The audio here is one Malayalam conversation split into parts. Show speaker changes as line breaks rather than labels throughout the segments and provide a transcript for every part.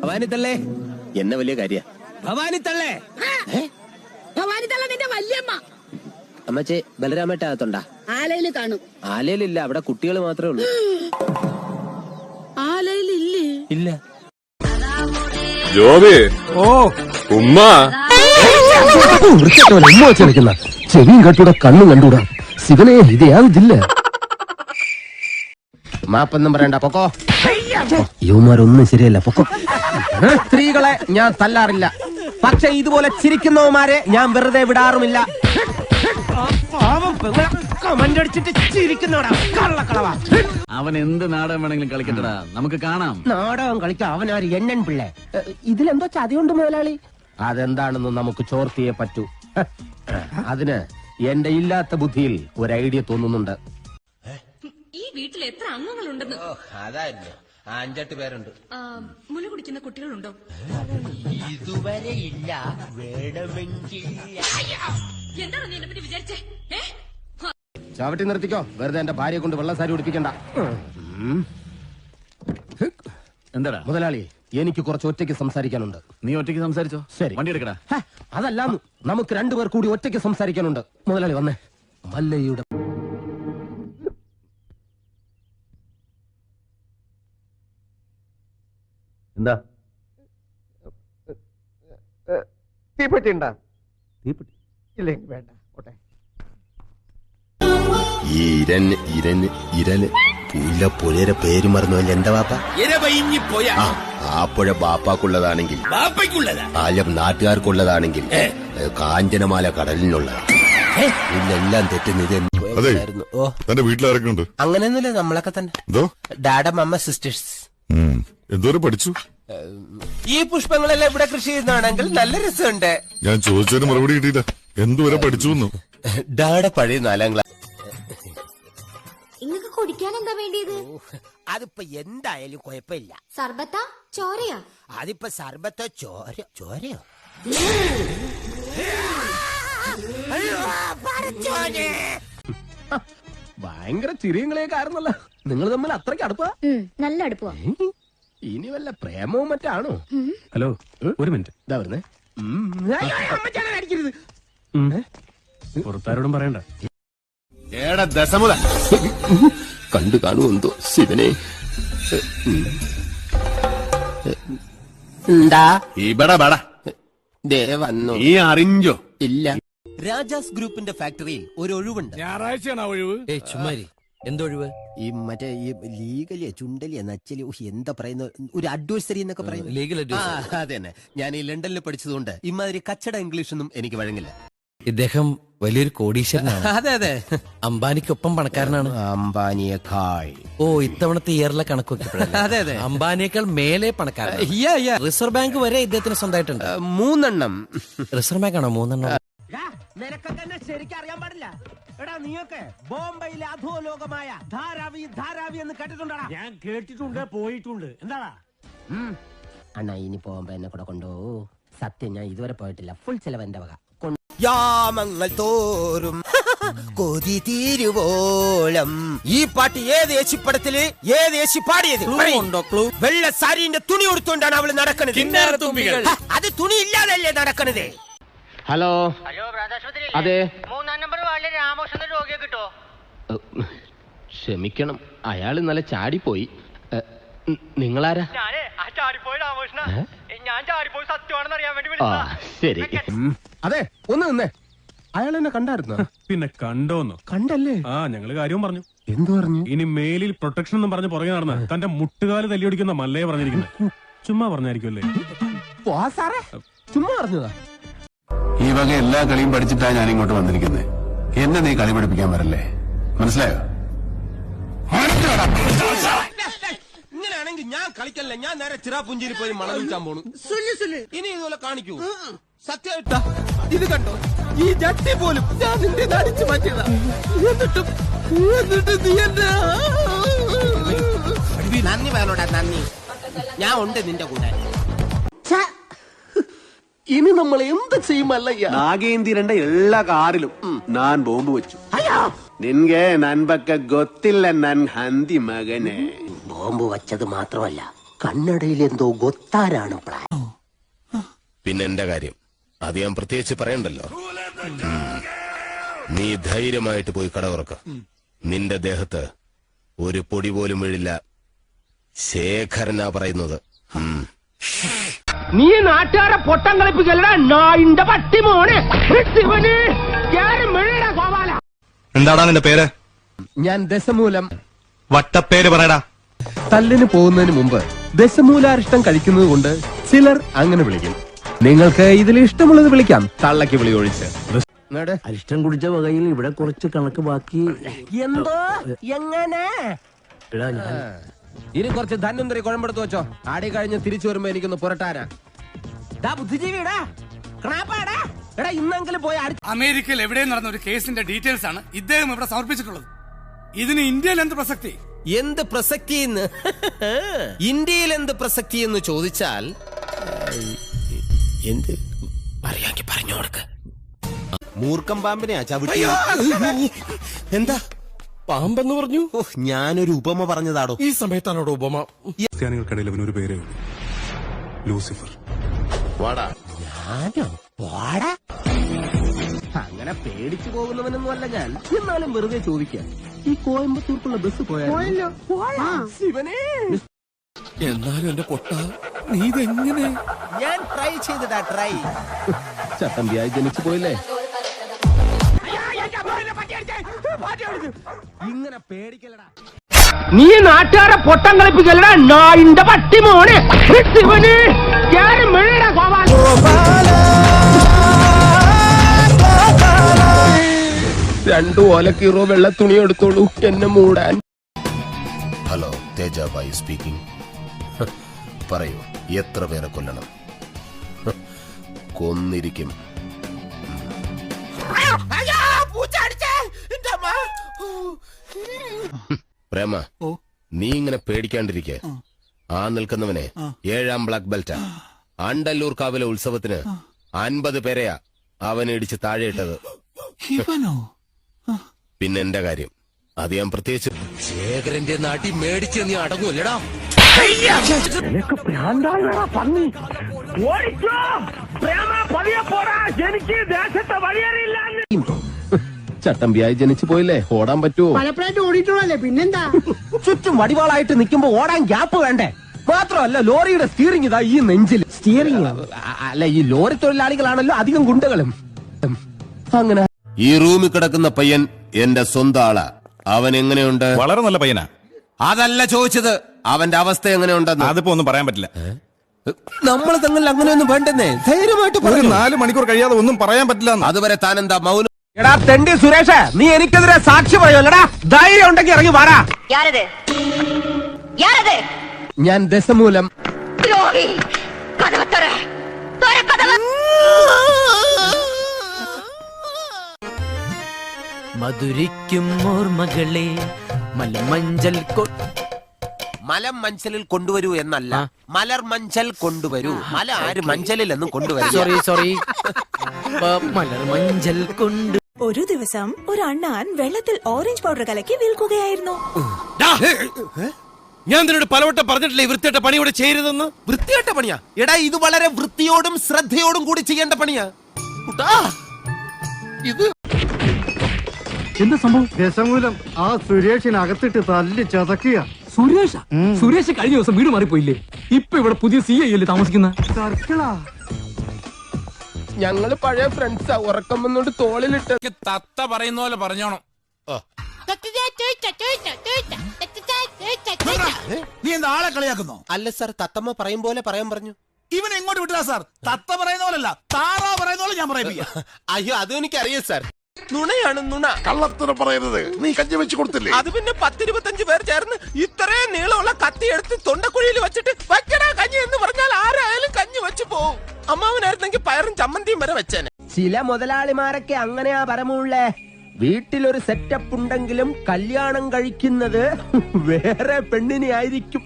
ഭവാനി തള്ളേ എന്നെ വലിയ കാര്യ. ഭവാനി തള്ളേ,
ഭവാനി തള്ള നിന്റെ വല്യമ്മ.
അമ്മച്ചേ ബലരാമേട്ടകത്തുണ്ടാ?
ആലയില് കാണും.
ആലയിലില്ല, അവിടെ കുട്ടികൾ മാത്രമേ ഉള്ളൂ.
ആലയിലില്ലേ?
ഇല്ല.
ജോബി, ഓ ഉമ്മ
ഉമ്മ വെച്ചെടുക്കുന്ന ചെവിയും കട്ടൂടാ കണ്ണും കണ്ടൂടാ. ശിവനെ ഇത് യാതില്ല.
മാപ്പൊന്നും പറയണ്ട, പൊക്കോ.
യുവമാരൊന്നും ശരിയല്ല, പൊക്കോ.
സ്ത്രീകളെ ഞാൻ തല്ലാറില്ല, പക്ഷെ ഇതുപോലെ ചിരിക്കുന്നവന്മാരെ ഞാൻ വെറുതെ വിടാറുമില്ല.
അവൻ എന്ത് നാടകം വേണമെങ്കിലും കളിക്കട്ടടാ, നമുക്ക് കാണാം.
നാടകം കളിക്കാം. അവനാര് എണ്ണൻ പിള്ളേ. ഇതിലെന്തോ ചതിയുണ്ട് മുതലാളി. അതെന്താണെന്ന് നമുക്ക് ചോർത്തിയേ പറ്റൂ. അതിന് എന്റെ ഇല്ലാത്ത ബുദ്ധിയിൽ ഒരു ഐഡിയ തോന്നുന്നുണ്ട്.
ഈ വീട്ടിൽ എത്ര അംഗങ്ങളുണ്ടെന്ന്?
അതായിരുന്നു 5-8 പേരുണ്ട്.
മുല കുടിക്കുന്ന കുട്ടികളുണ്ടോ?
ഇതുവരെ ഇല്ല, വേണമെങ്കിൽ.
എന്താണ് നീ എന്നെ പറ്റി വിചാരിച്ചേ?
ചവിട്ടി നിർത്തിക്കോ, വെറുതെ എന്റെ ഭാര്യയെ കൊണ്ട് വെള്ളസാരി ഉടിപ്പിക്കണ്ട.
എന്താടാ
മുതലാളി, എനിക്ക് കുറച്ച് ഒറ്റയ്ക്ക് സംസാരിക്കാനുണ്ട്.
നീ ഒറ്റയ്ക്ക് സംസാരിച്ചോ?
ശരി,
വണ്ടി എടുക്കടാ.
അതല്ല, നമുക്ക് 2 പേർ കൂടി ഒറ്റയ്ക്ക് സംസാരിക്കാനുണ്ട്. മുതലാളി വന്നേ. മല്ലയുടെ
എന്താ
തീപ്പെട്ടി ഉണ്ടാ?
തീപ്പെട്ടി
ഇല്ലെങ്കിൽ വേണ്ട, ഓട്ടെ.
ഇരന് പുല്ല പുഴയുടെ പേര് മറന്നുവല്ല. എന്താ വാപ്പ? ആ പുഴ ബാപ്പാക്കുള്ളതാണെങ്കിൽ, ആലം നാട്ടുകാർക്കുള്ളതാണെങ്കിൽ, കാഞ്ചനമാല കടലിനുള്ളതാണ്. ഇതെല്ലാം തെറ്റുന്നത്.
തന്റെ വീട്ടിലാരൊക്കെ ഉണ്ട്?
അങ്ങനെയൊന്നുമില്ല, നമ്മളൊക്കെ തന്നെ. ഡാഡ, മമ്മ, സിസ്റ്റേഴ്സ്.
എന്തോരം പഠിച്ചു?
ഈ പുഷ്പങ്ങളെല്ലാം ഇവിടെ കൃഷി ചെയ്യുന്നതാണെങ്കിൽ നല്ല രസമുണ്ട്.
ഞാൻ ചോദിച്ചതിന് മറുപടി കിട്ടിയില്ല. എന്തോരം പഠിച്ചു?
ഡാഡ പഴയ 4ാം ക്ലാസ്.
നിങ്ങൾക്ക് കുടിക്കാൻ എന്താ വേണ്ടിയത്?
അതിപ്പോ എന്തായാലും കുഴപ്പമില്ല.
സർബത്താ ചോരയാ?
അതിപ്പോ സർബത്തോ ചോരയോ?
ഭയങ്കര ചിരിയങ്ങളെയൊക്കെ ആയിരുന്നല്ലോ നിങ്ങൾ തമ്മിൽ. അത്രയ്ക്ക് അടുപ്പാ?
നല്ല അടുപ്പ.
ഇനി വല്ല പ്രേമവും മറ്റാണോ?
ഹലോ, ഒരു മിനിറ്റ്.
ഇതാ വരുന്നേ.
പുറത്താരോടും പറയണ്ട.
കണ്ടു കാണുമെന്തോ ശിവനെ.
എന്താ
ഇവിടെ
ദേ വന്നു?
നീ അറിഞ്ഞോ?
ഇല്ല. രാജാസ് ഗ്രൂപ്പിന്റെ ഫാക്ടറിയിൽ ഒരു ഒഴിവുണ്ട്.
ഞായറാഴ്ചയാണോ ഒഴിവ്?
ചുമ്മാരി. എന്തൊഴിവ്? ഈ മറ്റേ ഈ ലീഗലിയ ചുണ്ടലിയ നച്ചലി എന്താ പറയുന്ന ഒരു അഡ്വൈസറി എന്നൊക്കെ പറയുന്നത്. Legal advisory. അതെ തന്നെ. ഞാൻ ഈ ലണ്ടനിൽ പഠിച്ചതുകൊണ്ട് ഇമാതിരി കച്ചട ഇംഗ്ലീഷൊന്നും എനിക്ക് വഴങ്ങില്ല.
ഇദ്ദേഹം വലിയൊരു കോടീശ്വരനാണ്.
അതെ അതെ,
അംബാനിക്കൊപ്പം പണക്കാരനാണ്.
അംബാനിയേക്കാൾ.
ഓ, ഇത്തവണത്തെ ഇയറിലെ കണക്കൊക്കെ.
അതെ അതെ,
അംബാനിയേക്കാൾ മേലെ പണക്കാരൻ. റിസർവ് ബാങ്ക് വരെ ഇദ്ദേഹത്തിന് സ്വന്തമായിട്ടുണ്ട്.
3 എണ്ണം.
റിസർവ് ബാങ്ക് ആണോ 3 എണ്ണം?
നിനക്കൊക്കെ എന്നെ ശരിക്കും അറിയാൻ പാടില്ല. എടാ, നീയൊക്കെ ബോംബെയിലെ അധോലോകമായ ധാരാവി എന്ന് കേട്ടിട്ടുണ്ടാ?
ഞാൻ കേട്ടിട്ടുണ്ട്, പോയിട്ടുണ്ട്. എന്താടാ?
അണ്ണാ, ഇനി പോകുമ്പോ എന്നെ കൂടെ കൊണ്ടുപോ. സത്യം, ഞാൻ ഇതുവരെ പോയിട്ടില്ല. ഫുൾ ചെലവ് എന്റെ വക.
യാമങ്ങൾ തോറും കൊതി തീരുവോളം. ഈ പാട്ട് ഏത് യേശിപ്പടത്തില് ഏത് യേശി പാടിയത്? വെള്ള സാരിന്റെ തുണി കൊടുത്തോണ്ടാണ് അവള് നടക്കണത്. അത് തുണി ഇല്ലാതല്ലേ നടക്കണത്?
ഹലോ. അതെ,
3-ാം നമ്പർ വാർഡിലെ രാമകൃഷ്ണന്റെ രോഗിയെ കിട്ടോ?
ക്ഷമിക്കണം, അയാള് നല്ല ചാടിപ്പോയി. നിങ്ങളാരാ?
ഞാനേ ആ ചാടിപ്പോയി രാമകൃഷ്ണ. ഞാൻ ചാടിപ്പോയി സത്യമാണെന്ന് അറിയാൻ വേണ്ടി
ആ, ശരി. അതെ, ഒന്ന് നിന്നേ. അയാൾ എന്നെ കണ്ടായിരുന്നോ?
പിന്നെ കണ്ടോന്നോ?
കണ്ടല്ലേ?
ആ, ഞങ്ങള് കാര്യവും പറഞ്ഞു.
എന്തു പറഞ്ഞു?
ഇനി മേലിൽ പ്രൊട്ടക്ഷൻ എന്നും പറഞ്ഞ് പുറകെ നടന്ന തന്റെ മുട്ടുകാല് തല്ലിയൊടിക്കുന്ന മല്ലയെ പറഞ്ഞിരിക്കുന്നത്. ചുമ്മാ പറഞ്ഞായിരിക്കുമല്ലേ?
സാറേ, ചുമ്മാ പറഞ്ഞതാ.
ഈ വക എല്ലാ കളിയും പഠിച്ചിട്ടാ ഞാൻ ഇങ്ങോട്ട് വന്നിരിക്കുന്നത്. എന്നെ നീ കളി പഠിപ്പിക്കാൻ വരല്ലേ, മനസ്സിലായോ?
ഇങ്ങനെയാണെങ്കിൽ ഞാൻ കളിക്കല്ല, ഞാൻ നേരെ ചിറാപുഞ്ചിരി പോയി മണം വിൽക്കാൻ പോണു. ഇനി ഇതുപോലെ കാണിക്കൂ. സത്യമായിട്ടാ ഇത് കണ്ടോ? ഈ ജട്ടി പോലും ഞാൻ നിന്റെ അടിച്ചു മാറ്റിയതാ. എന്നിട്ടും നീ എന്നെ നന്ദി വേണോടാ, നന്ദി. ഞാൻ ഉണ്ട് നിന്റെ കൂടെ. ഇനി നമ്മൾ എന്ത് ചെയ്യുമല്ലയ്യ?
നാഗേന്ദ്രന്റെ എല്ലാ കാറിലും ഞാൻ ബോംബ് വെച്ചു. നിൻಗೆ ನನ್ ಬಗ್ಗೆ ಗೊತ್ತಿಲ್ಲ ನನ್ ಹಂದಿ ಮಗನೇ.
ബോംബ് വച്ചത് മാത്രമല്ല,
കന്നഡയിൽ എന്തോ ഗൊത്താരാണ് പ്ലാൻ.
പിന്നെ എന്റെ കാര്യം അത് ഞാൻ പ്രത്യേകിച്ച് പറയണ്ടല്ലോ. നീ ധൈര്യമായിട്ട് പോയി കട തുറക്ക. നിന്റെ ദേഹത്ത് ഒരു പൊടി പോലും വീഴില്ല. ശേഖരനാ പറയുന്നത്.
നീ നാട്ടുകാരെ പൊട്ടം കളിപ്പിക്കല്ലടാ നായിന്റെ പട്ടി മോനെ.
എന്താടാ നിന്റെ പേര്?
ഞാൻ ദശമൂലം.
വട്ടപ്പേര് പറയടാ.
തല്ലിന് പോകുന്നതിന് മുമ്പ് ദശമൂലാരിഷ്ടം കഴിക്കുന്നത് കൊണ്ട് ചിലർ അങ്ങനെ വിളിക്കും. നിങ്ങൾക്ക് ഇതിൽ ഇഷ്ടമുള്ളത് വിളിക്കാം, തള്ളക്ക് വിളി ഒഴിച്ച്.
അരിഷ്ടം കുടിച്ച വകയിൽ ഇവിടെ കുറച്ച് കണക്ക് ബാക്കി.
എന്തോ എങ്ങനെ
ഇനി കുറച്ച് ധന്വന്തരി കുഴമ്പെടുത്ത് വെച്ചോ. ആടി കഴിഞ്ഞ് തിരിച്ചു വരുമ്പോ എനിക്കൊന്ന് പുരട്ടാനാ.
ബുദ്ധിജീവിടാ എടാ ഇന്നെങ്കിലും പോയി
അമേരിക്കയിൽ എവിടെ നടന്ന ഒരു കേസിന്റെ ഡീറ്റെയിൽസ് ആണ് ഇദ്ദേഹം ഇവിടെ സമർപ്പിച്ചിട്ടുള്ളത്. ഇതിന് ഇന്ത്യയിൽ എന്ത് പ്രസക്തി?
എന്ത് പ്രസക്തി എന്ന് ഇന്ത്യയിൽ എന്ത് പ്രസക്തി എന്ന് ചോദിച്ചാൽ എന്ത് അറിയാമെങ്കിൽ പറഞ്ഞു കൊടുക്ക. മൂർഖം പാമ്പിനെയാ ചവിട്ടി. എന്താ
പാമ്പെന്ന് പറഞ്ഞു?
ഞാനൊരു ഉപമ പറഞ്ഞതാടോ.
ഈ സമയത്താണോടോ ഉപമ?
ക്രിസ്ത്യാനികൾക്കിടയിൽ അവനൊരു പേരേ ഉള്ളൂ, ലൂസിഫർ.
വാടാ.
അങ്ങനെ പേടിച്ചു പോകുന്നവനൊന്നും അല്ല ഞാൻ. എന്നാലും വെറുതെ ചോദിക്കാം, ഈ കോയമ്പത്തൂർക്കുള്ള ബസ് പോയാലോ? ശിവനെ,
എന്നാലും എന്റെ പൊട്ട നീ ഇതെങ്ങനെ?
ഞാൻ ട്രൈ ചെയ്തതാ. ട്രൈ
ചട്ടമ്പിയായി ജനിച്ചു പോയില്ലേ.
ഇങ്ങനെ പേടിക്കലടാ.
നീ നാട്ടുകാരെ പൊട്ടം കളിപ്പിക്കല്ലടാ നായിന്റെ പട്ടി മോനെ.
രണ്ടു ഓലക്കീറോ വെള്ള തുണി എടുത്തോളൂ എന്നെ മൂടാൻ.
Hello, തേജാബായി speaking. പറയൂ, എത്ര പേരെ കൊല്ലണം? കൊന്നിരിക്കും. പ്രേമ, നീ ഇങ്ങനെ പേടിക്കാണ്ടിരിക്കെ. ആ നിൽക്കുന്നവനെ 7ാം ബ്ലാക്ക് ബെൽറ്റാ. അണ്ടല്ലൂർ കാവിലെ ഉത്സവത്തിന് 50 പേരെയാ അവൻ ഇടിച്ച് താഴെ ഇട്ടത്. പിന്നെ എന്റെ കാര്യം അത് ഞാൻ പ്രത്യേകിച്ച്.
ശേഖരന്റെ നാട്ടിൽ മേടിച്ച് നീ അടങ്ങൂല്ലടാ.
ചട്ടമ്പിയായി ജനിച്ചു പോയില്ലേ, ഓടാൻ പറ്റുമോ?
പലപ്പോഴായിട്ട് ഓടിയിട്ടുള്ളല്ലേ, പിന്നെന്താ?
ചുറ്റും വടിവാളായിട്ട് നിൽക്കുമ്പോ ഓടാൻ ഗ്യാപ്പ് വേണ്ടേ? മാത്രമല്ല, ലോറിയുടെ സ്റ്റിയറിംഗ് ഇതാ ഈ നെഞ്ചിൽ. സ്റ്റിയറിംഗ് അല്ല, ഈ ലോറി തൊഴിലാളികളാണല്ലോ അധികം ഗുണ്ടകളും. അങ്ങനെ ഈ റൂമിൽ കിടക്കുന്ന പയ്യൻ എന്റെ സ്വന്തം ആളാ. അവൻ എങ്ങനെയുണ്ട്?
വളരെ നല്ല പയ്യനാ.
അതല്ല ചോദിച്ചത്, അവന്റെ അവസ്ഥ എങ്ങനെയുണ്ടെന്ന്.
അതിപ്പോ ഒന്നും പറയാൻ പറ്റില്ല.
നമ്മൾ തങ്ങളിൽ അങ്ങനെയൊന്നും വേണ്ടെന്നേ. ധൈര്യമായിട്ട്
ഒരു 4 മണിക്കൂർ കഴിയാതെ ഒന്നും പറയാൻ പറ്റില്ല.
അതുവരെ താൻ എന്താ മൗനം?
എടാ തെണ്ടി സുരേഷ്, നീ എനിക്കെതിരെ സാക്ഷി പറയുമല്ലടാ. ധൈര്യം ഉണ്ടെങ്കിൽ ഇറങ്ങി വാടാ.
ഞാൻ ദശമൂലം.
മധുരിക്കും ഓർമ്മകളെ മലമഞ്ചൽ
മലം മഞ്ചലിൽ കൊണ്ടുവരൂ എന്നല്ല, മലർ മഞ്ചൽ കൊണ്ടുവരൂ. മല ആര് മഞ്ചലിൽ എന്നും കൊണ്ടുവരും.
സോറി മലർ മഞ്ചൽ കൊണ്ട്.
ഒരു ദിവസം ഒരു അണ്ണാൻ വെള്ളത്തിൽ ഓറഞ്ച് പൗഡർ കലക്കി വിൽക്കുകയായിരുന്നു.
ഞാൻ നിന്നോട് പലവട്ടം പറഞ്ഞിട്ടില്ലേ വൃത്തിയായിട്ട പണി ഇവിടെ ചെയ്യരുതെന്ന്?
വൃത്തിയായിട്ട പണിയാ? എടാ, ഇത് വളരെ വൃത്തിയോടും ശ്രദ്ധയോടും കൂടി ചെയ്യേണ്ട പണിയാ.
ഇത്
എന്താ സംഭവം?
ദശമൂലം ആ സുരേഷിനകത്തിട്ട് തല്ലി ചതക്കുക.
സുരേഷ് കഴിഞ്ഞ ദിവസം വീട് മാറിപ്പോയില്ലേ? ഇപ്പൊ ഇവിടെ പുതിയ CI അല്ലേ താമസിക്കുന്ന?
സർക്കിളാ.
ഞങ്ങള് പഴയ ഫ്രണ്ട്സാ. ഉറക്കം വന്നോണ്ട് തോളിലിട്ട്
തത്ത പറയുന്ന പോലെ പറഞ്ഞോണം.
നീ എന്താ ആളെ കളിയാക്കുന്നോ?
അല്ല സാർ, തത്തമ്മ പറയും പോലെ പറയാൻ പറഞ്ഞു.
ഇവൻ എങ്ങോട്ട് വിട്ടാ സാർ? തത്ത പറയുന്ന പോലല്ല, താറാ പറയുന്ന പോലെ ഞാൻ പറയിപ്പിക്കാം.
അയ്യോ, അതും എനിക്കറിയാം സാർ. നുണയാണ് നുണ.
കള്ളത്തരം പറയരുത്. നീ കഞ്ഞി വെച്ച് കൊടുത്തില്ലേ?
അത് പിന്നെ 10-25 പേർ ചേർന്ന് ഇത്രയും നീളമുള്ള കത്തി എടുത്ത് തൊണ്ടക്കുഴിയിൽ വെച്ചിട്ട് വയ്ക്കടാ കഞ്ഞി എന്ന് പറഞ്ഞാൽ ആരായാലും കഞ്ഞി വെച്ച് പോവും. അമ്മാവനായിരുന്നെങ്കിൽ പയറും ചമ്മന്തിയും വരെ വെച്ചേനെ.
ചില മുതലാളിമാരൊക്കെ അങ്ങനെയാ പരമുള്ളേ. വീട്ടിലൊരു സെറ്റപ്പ് ഉണ്ടെങ്കിലും കല്യാണം കഴിക്കുന്നത് വേറെ പെണ്ണിനെ ആയിരിക്കും.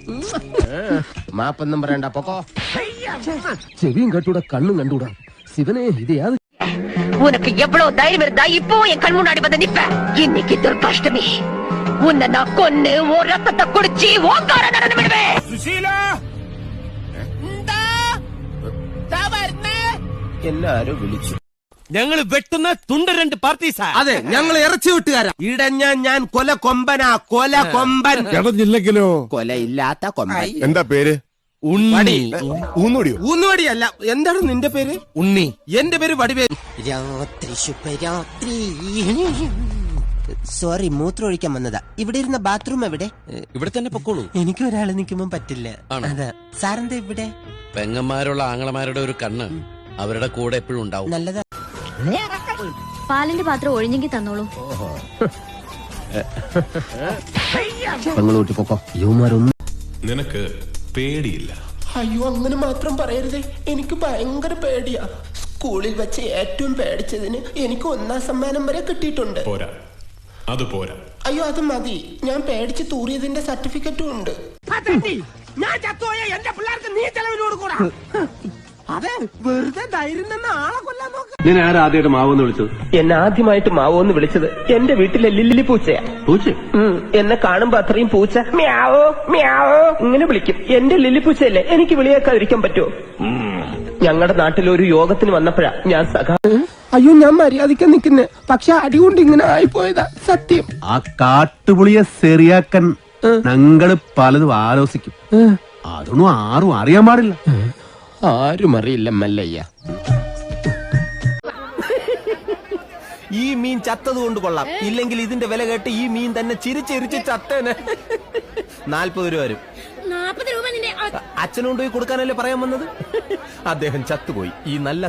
മാപ്പൊന്നും പറയണ്ട, പൊക്കോ. ചെവിയും കണ്ടൂടാ, കണ്ണും കണ്ടൂടാ. ശിവനെ, ഇത് യാത്?
உனக்கு எவ்வளவு தைரியம் இருந்தா இப்போ என் கண் முன்னாடி வந்து நிப்ப? இன்னைக்கு துர்காஷ்டமி. உன்னை நான் கொன்னு உன் ரத்தத்தை குடிச்சு ஓங்கார நடந்து விடுவேன்.
എല്ലാരും വിളിച്ചു.
ഞങ്ങൾ വെട്ടുന്ന തുണ്ട രണ്ട് പാർട്ടീസാ.
അതെ, ഞങ്ങൾ ഇറച്ചി വിട്ടുകാരാ. ഇടഞ്ഞ ഞാൻ കൊല കൊമ്പനാ, കൊല കൊമ്പൻ.
ഇടഞ്ഞില്ലെങ്കിലോ
കൊലയില്ലാത്ത കൊമ്പൻ.
എന്താ പേര്?
ഉണ്ണി.
ഊന്നുടിയോ?
ഊന്നുവടിയല്ല. എന്താണ് നിന്റെ പേര്?
ഉണ്ണി.
എന്റെ പേര് വടിവേൽ.
രാത്രി ശുഭരാത്രി. സോറി, മൂത്രം ഒഴിക്കാൻ വന്നതാ. ഇവിടെ ഇരുന്ന ബാത്റൂം എവിടെ?
ഇവിടെ തന്നെ പൊക്കോളൂ.
എനിക്ക് ഒരാള് നിൽക്കുമ്പോ പറ്റില്ല. അതാ സാറെന്താ ഇവിടെ?
പെങ്ങന്മാരുള്ള ആങ്ങളമാരുടെ ഒരു കണ്ണ് അവരുടെ കൂടെ എപ്പോഴും ഉണ്ടാവും.
നല്ലതാ.
പാലിന്റെ പാത്രം ഒഴിഞ്ഞെങ്കിൽ തന്നോളൂ.
പെങ്ങളൂട്ടി പൊക്കോ. യുവമാരൊന്നും
നിനക്ക് പേടിയില്ല.
അയ്യോ, അങ്ങനെ മാത്രം പറയരുതേ. എനിക്ക് ഭയങ്കര പേടിയാ. സ്കൂളിൽ വെച്ച് ഏറ്റവും പേടിച്ചതിന് എനിക്ക് 1ാം സമ്മാനം വരെ കിട്ടിയിട്ടുണ്ട്.
പോരാ, അത് പോരാ.
അയ്യോ, അത് മതി. ഞാൻ പേടിച്ച് തൂറിയതിന്റെ സർട്ടിഫിക്കറ്റും ഉണ്ട്.
ഞാൻ ചത്തുപോയ എന്റെ പിള്ളേർക്ക് നീ ചെലവിന് കൊടുക്കൂടാ. അതെ, വെറുതെ ധൈര്യം തന്നെ ആളെ കൊല്ലാൻ നോക്ക.
ഞാൻ ആരാദ്യമായിട്ട് മാവെന്ന് വിളിച്ചത്?
എന്നെ ആദ്യമായിട്ട് മാവോന്ന് വിളിച്ചത് എന്റെ വീട്ടിലെ ലില്ലി പൂച്ചയാ.
പൂച്ച?
എന്നെ കാണുമ്പോ അത്രയും പൂച്ച മ്യാവോ മ്യാവോ ഇങ്ങനെ വിളിക്കും. എന്റെ ലില്ലി പൂച്ചയല്ലേ, എനിക്ക് വിളിയേക്കാതിരിക്കാൻ പറ്റുമോ? ഞങ്ങളുടെ നാട്ടിൽ ഒരു യോഗത്തിന് വന്നപ്പോഴാ ഞാൻ അയ്യോ, ഞാൻ മര്യാദയ്ക്ക് നിൽക്കുന്നേ. പക്ഷെ അടികൊണ്ട് ഇങ്ങനെ ആയിപ്പോയതാ സത്യം.
ആ കാട്ടുപുളിയെ ശരിയാക്കാൻ ഞങ്ങള് പലതും ആലോചിക്കും. അതൊന്നും ആരും അറിയാൻ പാടില്ല.
ആരും അറിയില്ല മല്ലയ്യ.
ഈ മീൻ ചത്തത് കൊണ്ട് കൊള്ളാം. ഇല്ലെങ്കിൽ ഇതിന്റെ വില കേട്ട് ഈ മീൻ തന്നെ ചിരിച്ചിരിച്ച് ചത്തേനെ. 40 രൂപ വരും.
40 രൂപ നിന്റെ
അച്ഛനുകൊണ്ട് പോയി കൊടുക്കാനല്ലേ പറയാൻ വന്നത്? അദ്ദേഹം ചത്തുപോയി. ഈ നല്ല